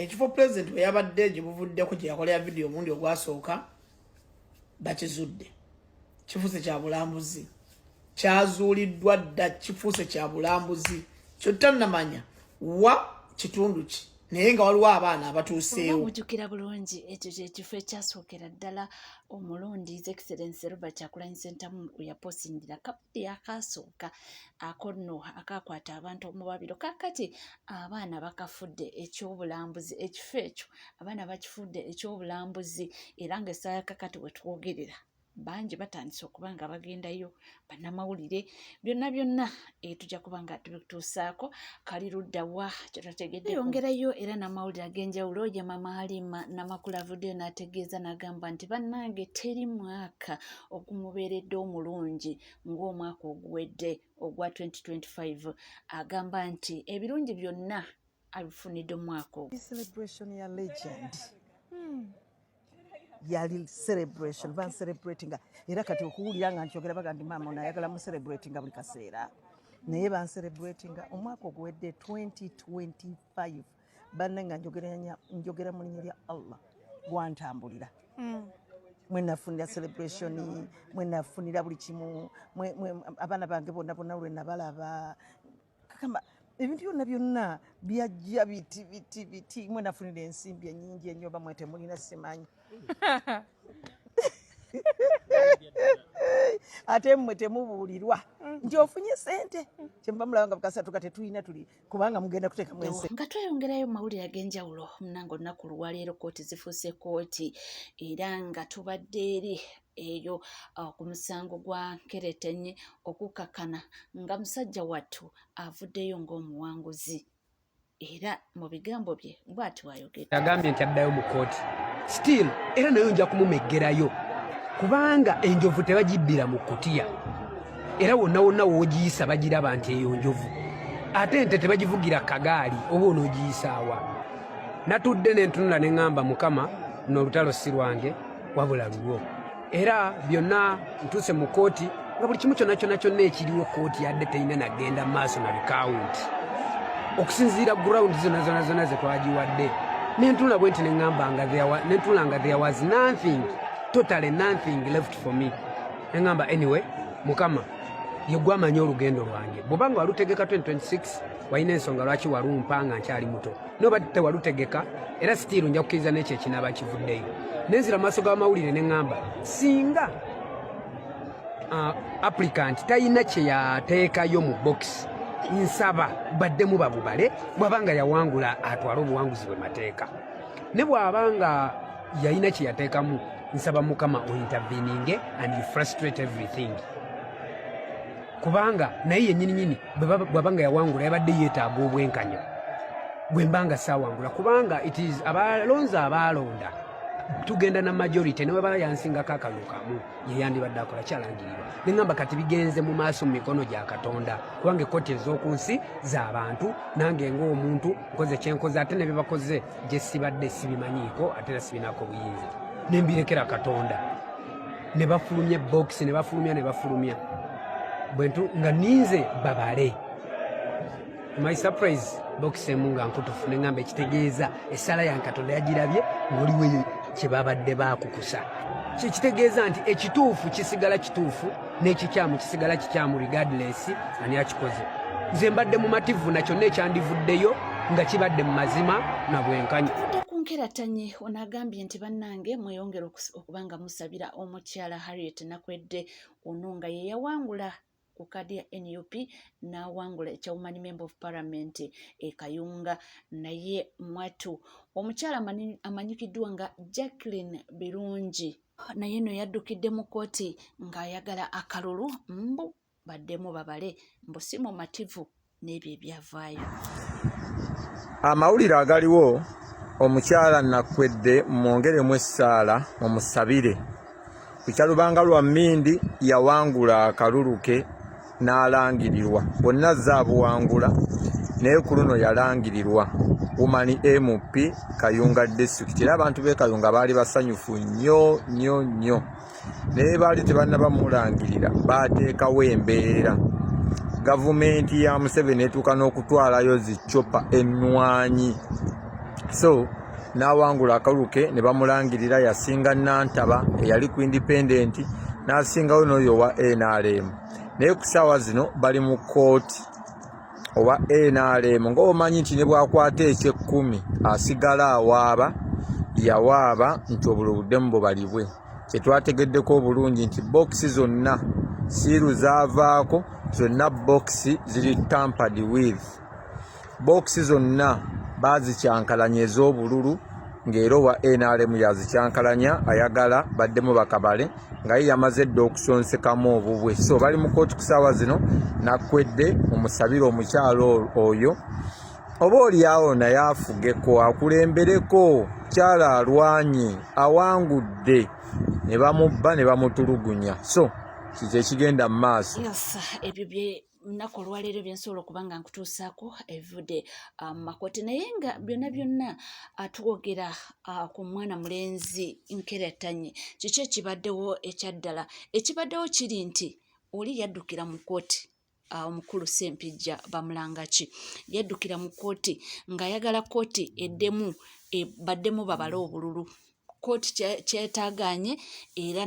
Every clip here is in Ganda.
ekifo president we yabadde gye buvuddeko gye yakolera video omundi ogwasooka bakizudde kifuuse kya bulambuzi kyazuuliddwa dda kifuuse kya bulambuzi kyotannamanya wa kitundu ki naye nga waliwo abaana abatuuseewo mujjukira bulungi ekyo kyekifo ekyasookera ddala omulundi His Excellency Robert Kyagulanyi Ssentamu yapostingira kapudi akasooka akonno akakwata abantu omubabiro kakati abaana bakafudde ekyobulambuzi ekifo ekyo abaana bakifudde ekyobulambuzi era nga essaawa kakati wetwogerera bangi batandise okuba nga bagendayo bannamawulire byonna tujja kuba nga tubituusaako kali ludda wa kyetwategedde yongerayo era n'amawulire ag'enjawulo ye Mama Halima Namakula avuddeyo n'ategeeza n'agamba nti bannange teri mwaka ogumubeeredde omulungi ng'omwaka oguwedde ogwa 2025 agamba nti ebirungi byonna abifunidde omwaka ogwo. Celebration ya legend yali celebration ban celebrating era kati okuwulira nga nkyogera baga ndi mama onayagala mu celebrating buli kaseera naye ban celebrating omwaka oguwedde 2025 banne nga njogera mu linnya lya Allah gwantambulira mwenafunira celebration mwenafunira buli kimu abaana bange bonna lwe nabalaba kakamba ebintu byonna byajja biti mwenafunira ensimbi ennyingi ennyo bamwe temulina simanyi ate mmwe temubuulirwa nti ofunye sente kyemba mulaba nga bukasatu kate tulina tuli kubanga mugenda kuteekamu ense nga tweyongerayo mu mawulire ag'enjawulo munange olunaku luwaleero kooti zifuuse kooti era nga tubadde eri eyo ku musango gwa Nkeretenye okukakana nga musajja wattu avuddeyo ng'omuwanguzi era mu bigambo bye bw'ati wayogera agambye nti addayo mu kooti still era nayo nja kumumeggerayo kubanga enjovu tebagibbira mu kutiya era wonna woogiyisa bagiraba nti eyo njovu ate ente tebagivugira kagaali oba onoogiyisaawa natudde nentunula ne ŋŋamba Mukama n'olutalo si lwange wabula lulwo era byonna ntuuse mu kooti nga buli kimu kyonna ekiriwo kooti yadde terina nagenda mu maaso na bikawunti okusinziira ground zonna ze twagiwadde nentula bwe nti neŋŋamba nga there was nothing totally nothing left for me neŋŋamba anyway Mukama yegwe amanyi olugendo lwange bw'obanga walutegeka 2026 walina ensonga lwaki walumpa nga nkyali muto noba tewalutegeka era sitiiru nja kukkiriza n'ekyo ekinaaba kivuddeyo nenzira maaso g'amawulire neŋŋamba singa applicant talina kye yateekayo mu box nsaba baddemu babubale bw'abanga yawangula atwale obuwanguzi bwe mateeka ne bw'abanga yalina kye yateekamu nsaba Mukama ointervening and you frustrate everything kubanga naye yennyini bw'abanga yawangula yabadde yeetaaga obwenkanya bwe mbanga saawangula kubanga it is abalonzi abaalonda tugenda na majority ne baba yansingako akalulu kamu yeyandibadde akola kyalangirirwa neŋŋamba kati bigenze mu maaso mu mikono gya Katonda kubanga ekkooti ez'oku nsi z'abantu nange ng'omuntu nkoze kyenkoze ate ne bye bakoze gye sibadde sibimanyiiko ate era sibinaako buyinza ne mbirekera Katonda ne bafulumya box ne bafulumya bwentu nga ninze babale my surprise box emu nga nkutufu neŋŋamba ekitegeeza essala ya Katonda yagirabye ng'oliwe kye babadde baakukusa kitegeeza nti ekituufu kisigala kituufu n'ekikyamu kisigala kikyamu regardless ani akikoze nze mbadde mu mativu nakyo nekyandivuddeyo nga kibadde mu mazima na bwenkanya Nkeratanye onagambye nti bannange mweyongera okuba nga musabira omukyala Harriet Nakwedde ono nga ye yawangula ku kadi ya NUP n'awangula ekyawumani Member of Parliament Kayunga naye mwatu omukyala amanyikiddwa nga Jacqueline Birungi naye no yaddukidde mu kooti ng'ayagala akalulu mbu baddemu babale mbu si mu mativu n'ebyo ebyavaayo. Amawulire agaliwo omukyala Nakwedde mwongeremu essaala mumusabire ku kyalubanga lwa Mmindi yawangula akalulu ke n'alangirirwa bonna zaabuwangula naye ku luno yalangirirwa Woman MP Kayunga District era abantu b'e Kayunga baali basanyufu nnyo naye baali tebannabamulangirira baateekawo embeera gavumenti ya Museveni etuuka n'okutwalayo zicopa ennwanyi so n'awangula akalulu ke ne bamulangirira yasinga Nantaba eyali ku independent n'asingawo n'oyo wa NRM naye ku ssaawa zino bali mu kkooti owa NRM ng'omanyi nti ne bwakwata eky'ekkumi asigala awaaba yawaaba nti obululu buddemu bubalibwe kyetwategeddeko obulungi nti bokisi zonna siiru zaavaako zonna bokisi ziri tampered with bokisi zonna baazikyankalanya ez'obululu ng'era owa NRM yazikyankalanya ayagala baddemu bakabale nga ye yamaze dda okusonsekamu obubwe so bali mu kooti ku ssaawa zino nakwedde omusabire omukyalo oyo oba oliawo naye afugeko akulembereko kyala alwanye awangudde ne bamubba ne bamutulugunya so kiki ekigenda mu maaso ebyo bye lunaku olwaleero byensobola okuba nga nkutuusaako evudde makooti naye nga byonna twogera ku mwana mulenzi Nkeretanyi kiki ekibaddewo ekyaddala ekibaddewo kiri nti oli yaddukira mu kooti omukulu Ssempijja bamulangaki yaddukira mu kooti ng'ayagala kooti eddemu baddemu babale obululu kooti kyetaaganye era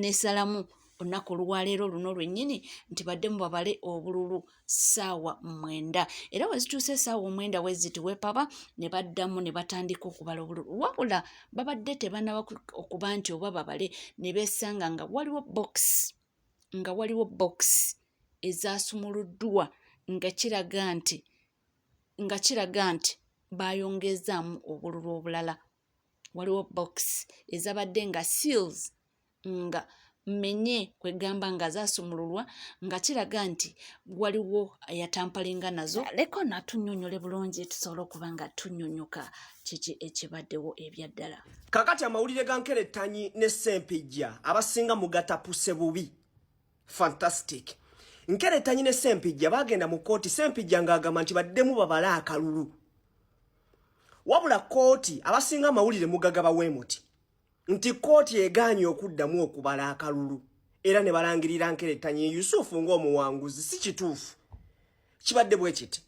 nesalamu olunaku olwaleero luno lwennyini nti baddemu babale obululu ssaawa 9 era wezituuse essaawa 9 wezituwepaba ne baddamu ne batandika okubala obululu wabula babadde tebanaba okuba nti oba babale ne beesanga nga waliwo box ezasumuluddwa nga kiraga nti bayongezaamu obululu obulala waliwo box ezabadde nga seals nga menye kwegamba nga zasumululwa nga kiraga nti waliwo yatampalinga nazo leko natunyonyole bulungi tusobola okuba nga tunyonyoka kiki ekibaddewo ebyaddala kakati amawulire ga Nkeretanyi ne Ssempijja abasinga mugatapuse bubi fantastic Nkeretanyi ne Ssempijja bagenda mu kooti Ssempijja ng'agamba nti baddemu babale akalulu wabula kooti abasinga amawulire mugagaba wemuti nti kooti egaanye okuddamu okubala akalulu era ne balangirira Nkeretanyi Yusufu ng'omuwanguzi si kituufu kibadde bwe kiti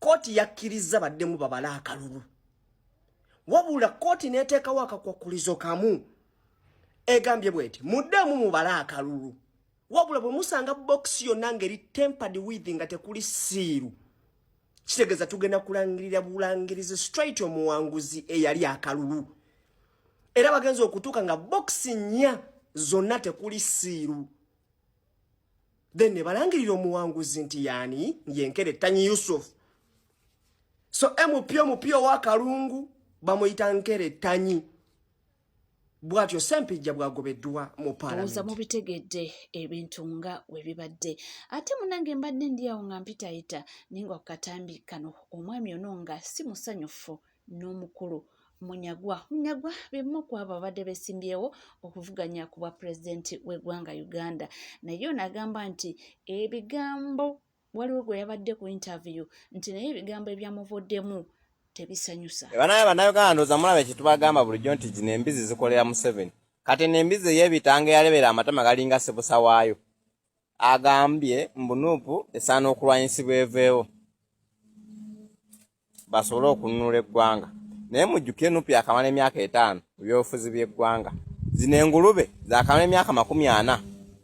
kooti yakkiriza baddemu babale akalulu wabula kooti n'eteekawo akakwakulizo kamu egambye bweti muddemu mubale akalulu wabula bwe musanga bokisi yonna ngeri tempered with nga tekuli siiru kitegeeza tugenda kulangirira bulangirizi straight omuwanguzi eyali akalulu era bagenza okutuuka nga bokisi 4 zonna tekuli siiru then ne balangirira omuwanguzi nti yaani ye Nkeretanyi Yusufu so MP w'akalungu bamuyita Nkeretanyi bwatyo Ssempijja bwagobeddwa mu Parliament mubitegedde ebintu nga webibadde ate munange mbadde ndi awo nga mpitayita ninga kukatambi kano omwami ono nga si musanyufu n'omukulu Munyagwa bimu ku abo abadde besimbyewo okuvuganya ku bwa pulezidenti w'eggwanga Uganda naye nagamba nti ebigambo waliwo gwe yabadde ku interview nti naye ebigambo ebyamuvuddemu tebisanyusa bannayuganda ndowooza mulabe kyetubagamba bulijjo nti zino embizi zikolera Museveni kati n'embizi y'ebitanga eyalebera amatama galinga sebusa waayo agambye mbunuupu esaana okulwanyisibwa eveewo basobole okununula eggwanga naye mujjukire nuupu yakamala emyaka 5 mu byobufuzi by'eggwanga zino engulube zakamala emyaka 40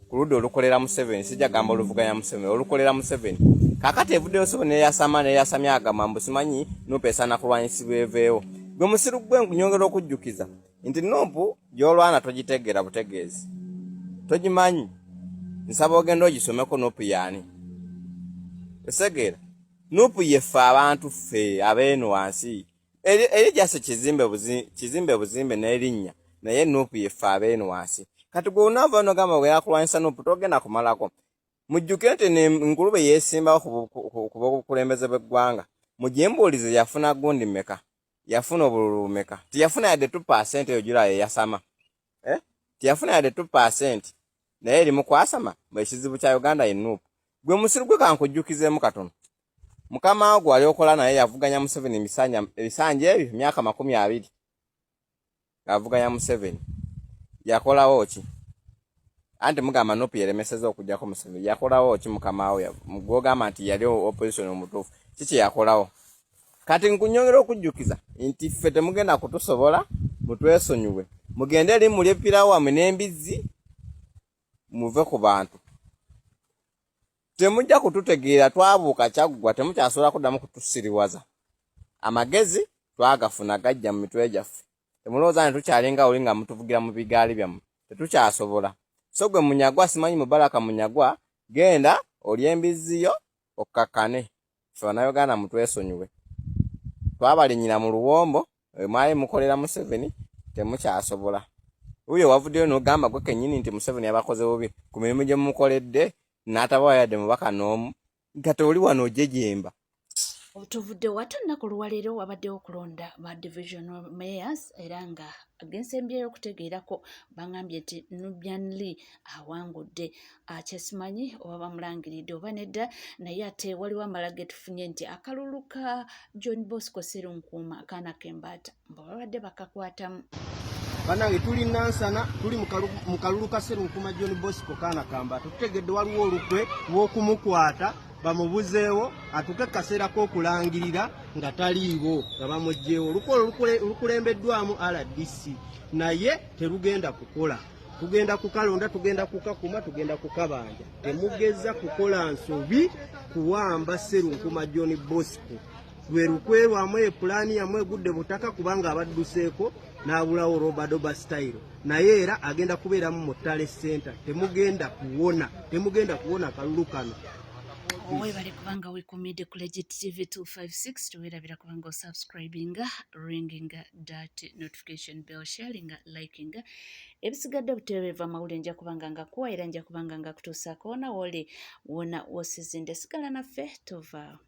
ku ludda olukolera Museveni sijja gamba oluvuganya Museveni olukolera Museveni kakati evuddeyo so neyasamye agamba mbu simanyi nuupu esaana kulwanyisibwa eveewo gwe musiru gwe nyongera okujjukiza nti nuupu gy'olwana togitegeera butegeezi togimanyi nsaba ogenda ogisomeko nuupu yaani esegeera nuupu yeffe abantu ffe abeeno wansi eri jase kizimbe buzimbe n'erinnya naye nuupu yeffe abeeno wansi kati gwe unaava ono gamba bwe yakulwanyisa nuupu togenda kumalako mujjukire nti engulube yeesimbawo ku b'obukulembeze bw'eggwanga mujembuulize yafuna gundi mmeka yafuna obululu mmeka tiyafuna yadde 2% eyo girayo eyasama tiyafuna yadde 2% naye eri mu kwasama ekizibu kya Uganda ye nuupu gwe musiru gwe kankujjukizeemu katono mukama gwe ali okola naye yavuganya Museveni ebisanja ebyo emyaka 20 ng'avuganya Museveni yakolawo ki anti mugamba nuupu yeremeseza okujjako Museveni yakolawo ki mukama we gwogamba nti yali opposition omutuufu kiki yakolawo kati nkunyongera okujjukiza nti ffe temugenda kutusobola mutwesonyiwe mugende eri mulye pirawo wammwe n'embizzi muve ku bantu temujja kututegeera twabuuka kyaggwa temukyasobola kuddamu kutusiriwaza amagezi twagafuna gajja mu mitwe gyaffe temulowooza ne tukyalinga oli nga mutuvugira mu bigaali byammwe tetukyasobola so gwe munyagwa simanyi Mubaraka munyagwa genda olya embizziyo okkakkane ffe bannayuganda mutwesonyiwe twabalinyira mu luwombo mwali mukolera Museveni temukyasobola uyo wavuddeyo n'ogamba gwe kennyini nti Museveni yabakoze bubi ku mirimu gye mumukoledde n'atabawa yadde mubaka n'omu nga toli wano ojejemba tuvudde wata nnaku luwaleero wabaddewo okulonda ba divisional mayors era nga agensembi y'okutegeerako bangambye nti Nubian Lee awangudde kyesimanyi oba bamulangiridde oba nedda naye ate waliwo amala getufunye nti akalulu ka John Bosco Sserunkuuma akaana k'embaata mbu babadde bakakwatamu Banange tuli Nansana tuli mu kalulu ka Sserunkuuma John Bosco kaana k'embaata tutegedde waliwo olukwe lw'okumukwata bamubuzeewo atuke kaseera k'okulangirira nga taliiwo nga bamugjeewo olukulembeddwamu RDC naye terugenda kukola tugenda kukalonda tugenda kukakuma tugenda kukabanja temugeza kukola nsobi kuwamba Sserunkuuma John Bosco lwe lukwe lwamu epulaani yamu egudde butaka kubanga abadduseeko n'abulawo Robadoba style naye era agenda kubeeramu mu Ttale Center temugenda kuwona kalulu kano webale kubanga wekumidde ku Legit TV 256 tuwerabira kubanga osubscribinga ringinga that notification bell sharinga likinga ebisigadde butereeva mawulire nja kubanga nga kuwa era nja kubanga nga kutuusaako wona woli wona wosizinde sigala naffe tova